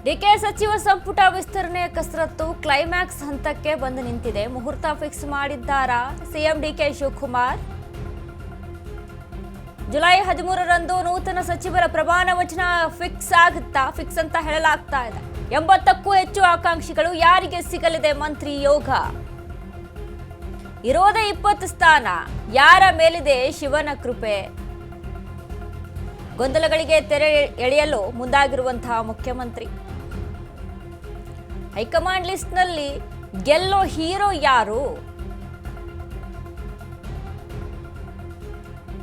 DK ಸಚಿವ ಸಂಪುಟ ವಿಸ್ತರಣೆಯ ಕಸರತ್ತು ಕ್ಲೈಮ್ಯಾಕ್ಸ್ ಹಂತಕ್ಕೆ ಬಂದು ನಿಂತಿದೆ. ಮುಹೂರ್ತ ಫಿಕ್ಸ್ ಮಾಡಿದ್ದಾರಾ ಸಿಎಂ ಡಿಕೆ ಶಿವಕುಮಾರ್? ಜುಲೈ 13ರಂದು ನೂತನ ಸಚಿವರ ಪ್ರಮಾಣ ವಚನ ಫಿಕ್ಸ್ ಆಗುತ್ತಾ? ಫಿಕ್ಸ್ ಅಂತ ಹೇಳಲಾಗ್ತಾ ಇದೆ. 80ಕ್ಕೂ ಹೆಚ್ಚು ಆಕಾಂಕ್ಷಿಗಳು, ಯಾರಿಗೆ ಸಿಗಲಿದೆ ಮಂತ್ರಿ ಯೋಗ? ಇರೋದೇ 20 ಸ್ಥಾನ, ಯಾರ ಮೇಲಿದೆ ಶಿವನ ಕೃಪೆ? ಗೊಂದಲಗಳಿಗೆ ತೆರೆ ಎಳೆಯಲು ಮುಂದಾಗಿರುವಂತಹ ಮುಖ್ಯಮಂತ್ರಿ. ಹೈಕಮಾಂಡ್ ಲಿಸ್ಟ್ನಲ್ಲಿ ಗೆಲ್ಲೋ ಹೀರೋ ಯಾರು?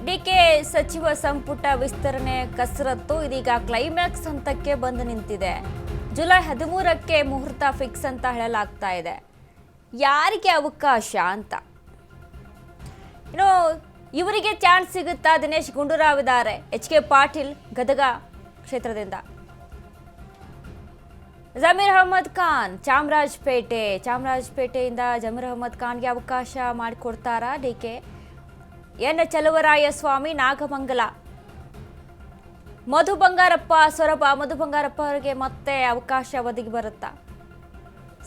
ಡಿಕೆ ಸಚಿವ ಸಂಪುಟ ವಿಸ್ತರಣೆ ಕಸರತ್ತು ಇದೀಗ ಕ್ಲೈಮ್ಯಾಕ್ಸ್ ಹಂತಕ್ಕೆ ಬಂದು ನಿಂತಿದೆ. ಜುಲೈ 13ಕ್ಕೆ ಮುಹೂರ್ತ ಫಿಕ್ಸ್ ಅಂತ ಹೇಳಲಾಗ್ತಾ ಇದೆ. ಯಾರಿಗೆ ಅವಕಾಶ ಅಂತ ಇವರಿಗೆ ಚಾನ್ಸ್ ಸಿಗುತ್ತಾ? ದಿನೇಶ್ ಗುಂಡೂರಾವ್ ಇದ್ದಾರೆ, ಎಚ್ ಕೆ ಪಾಟೀಲ್ ಗದಗ ಕ್ಷೇತ್ರದಿಂದ, ಜಮೀರ್ ಅಹಮದ್ ಖಾನ್ ಚಾಮರಾಜಪೇಟೆಯಿಂದ ಜಮೀರ್ ಅಹಮದ್ ಖಾನ್ಗೆ ಅವಕಾಶ ಮಾಡಿಕೊಡ್ತಾರಾ ಡಿಕೆ? ಎನ್ ಚಲುವರಾಯಸ್ವಾಮಿ ನಾಗಮಂಗಲ, ಮಧು ಬಂಗಾರಪ್ಪ ಸೊರಬ, ಮಧು ಬಂಗಾರಪ್ಪ ಅವರಿಗೆ ಮತ್ತೆ ಅವಕಾಶ ಒದಗಿ ಬರುತ್ತಾ?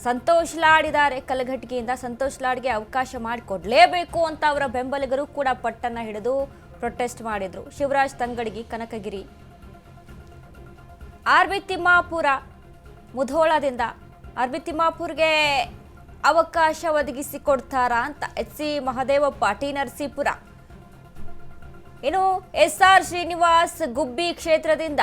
ಸಂತೋಷ್ ಲಾಡ್ ಇದ್ದಾರೆ ಕಲಘಟಗಿಯಿಂದ, ಸಂತೋಷ್ ಲಾಡ್ಗೆ ಅವಕಾಶ ಮಾಡಿಕೊಡ್ಲೇಬೇಕು ಅಂತ ಅವರ ಬೆಂಬಲಿಗರು ಕೂಡ ಪಟ್ಟನ್ನ ಹಿಡಿದು ಪ್ರೊಟೆಸ್ಟ್ ಮಾಡಿದ್ರು. ಶಿವರಾಜ್ ತಂಗಡಗಿ ಕನಕಗಿರಿ, ಆರ್ ಬಿ ತಿಮ್ಮಾಪುರ ಮುಧೋಳದಿಂದ, ಆರ್ ಬಿ ತಿಮ್ಮಾಪುರ್ಗೆ ಅವಕಾಶ ಒದಗಿಸಿಕೊಡ್ತಾರಾ ಅಂತ H C Mahadevappa T Narasipura, ಇನ್ನು ಎಸ್ ಆರ್ ಶ್ರೀನಿವಾಸ್ ಗುಬ್ಬಿ ಕ್ಷೇತ್ರದಿಂದ,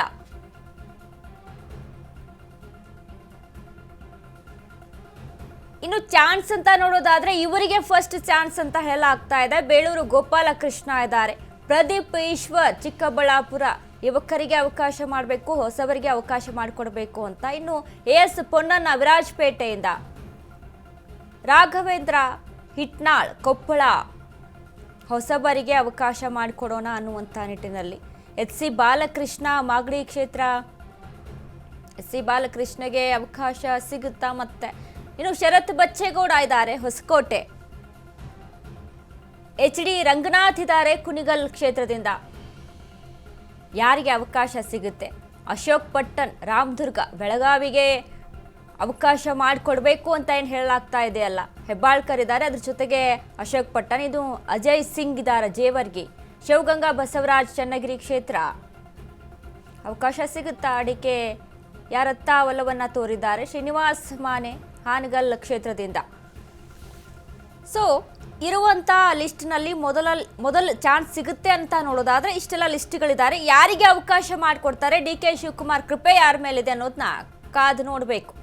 ಇನ್ನು ಚಾನ್ಸ್ ಅಂತ ನೋಡೋದಾದ್ರೆ ಇವರಿಗೆ ಫಸ್ಟ್ ಚಾನ್ಸ್ ಅಂತ ಹೇಳಲಾಗ್ತಾ ಇದೆ. ಬೇಳೂರು ಗೋಪಾಲಕೃಷ್ಣ ಇದ್ದಾರೆ, ಪ್ರದೀಪ್ ಈಶ್ವರ್ ಚಿಕ್ಕಬಳ್ಳಾಪುರ, ಯುವಕರಿಗೆ ಅವಕಾಶ ಮಾಡಬೇಕು, ಹೊಸವರಿಗೆ ಅವಕಾಶ ಮಾಡಿಕೊಡ್ಬೇಕು ಅಂತ. ಇನ್ನು ಎಸ್ ಪೊನ್ನಣ್ಣ ವಿರಾಜಪೇಟೆಯಿಂದ, ರಾಘವೇಂದ್ರ ಹಿಟ್ನಾಳ್ ಕೊಪ್ಪಳ, ಹೊಸಬರಿಗೆ ಅವಕಾಶ ಮಾಡಿಕೊಡೋಣ ಅನ್ನುವಂಥ ನಿಟ್ಟಿನಲ್ಲಿ. ಎಚ್ ಸಿ ಬಾಲಕೃಷ್ಣ ಮಾಗಡಿ ಕ್ಷೇತ್ರ, ಎಸ್ ಸಿ ಬಾಲಕೃಷ್ಣಗೆ ಅವಕಾಶ ಸಿಗುತ್ತಾ? ಮತ್ತೆ ಇನ್ನು ಶರತ್ ಬಚ್ಚೇಗೌಡ ಇದ್ದಾರೆ ಹೊಸಕೋಟೆ, ಎಚ್ ಡಿ ರಂಗನಾಥ್ ಇದ್ದಾರೆ ಕುಣಿಗಲ್ ಕ್ಷೇತ್ರದಿಂದ, ಯಾರಿಗೆ ಅವಕಾಶ ಸಿಗುತ್ತೆ? ಅಶೋಕ್ ಪಟ್ಟಣ್ ರಾಮದುರ್ಗ, ಬೆಳಗಾವಿಗೆ ಅವಕಾಶ ಮಾಡಿಕೊಡ್ಬೇಕು ಅಂತ ಏನು ಹೇಳಲಾಗ್ತಾ ಇದೆಯಲ್ಲ, ಹೆಬ್ಬಾಳ್ಕರ್ ಇದ್ದಾರೆ, ಅದ್ರ ಜೊತೆಗೆ ಅಶೋಕ್ ಪಟ್ಟಣ್, ಇದು ಅಜಯ್ ಸಿಂಗ್ ಇದ್ದಾರೆ ಜೇವರ್ಗಿ, ಶಿವಗಂಗಾ ಬಸವರಾಜ್ ಚನ್ನಗಿರಿ ಕ್ಷೇತ್ರ, ಅವಕಾಶ ಸಿಗುತ್ತಾ? ಅಡಿಕೆ ಯಾರತ್ತ ಒಲವನ್ನ ತೋರಿದ್ದಾರೆ. ಶ್ರೀನಿವಾಸ್ ಮಾನೆ ಹಾನಗಲ್ ಕ್ಷೇತ್ರದಿಂದ. ಸೊ ಇರುವಂಥ ಲಿಸ್ಟ್ನಲ್ಲಿ ಮೊದಲ ಚಾನ್ಸ್ ಸಿಗುತ್ತೆ ಅಂತ ನೋಡೋದಾದ್ರೆ ಇಷ್ಟೆಲ್ಲ ಲಿಸ್ಟ್ಗಳಿದ್ದಾರೆ. ಯಾರಿಗೆ ಅವಕಾಶ ಮಾಡಿಕೊಡ್ತಾರೆ? ಡಿ ಕೆ ಶಿವಕುಮಾರ್ ಕೃಪೆ ಯಾರ ಮೇಲಿದೆ ಅನ್ನೋದನ್ನ ಕಾದು ನೋಡಬೇಕು.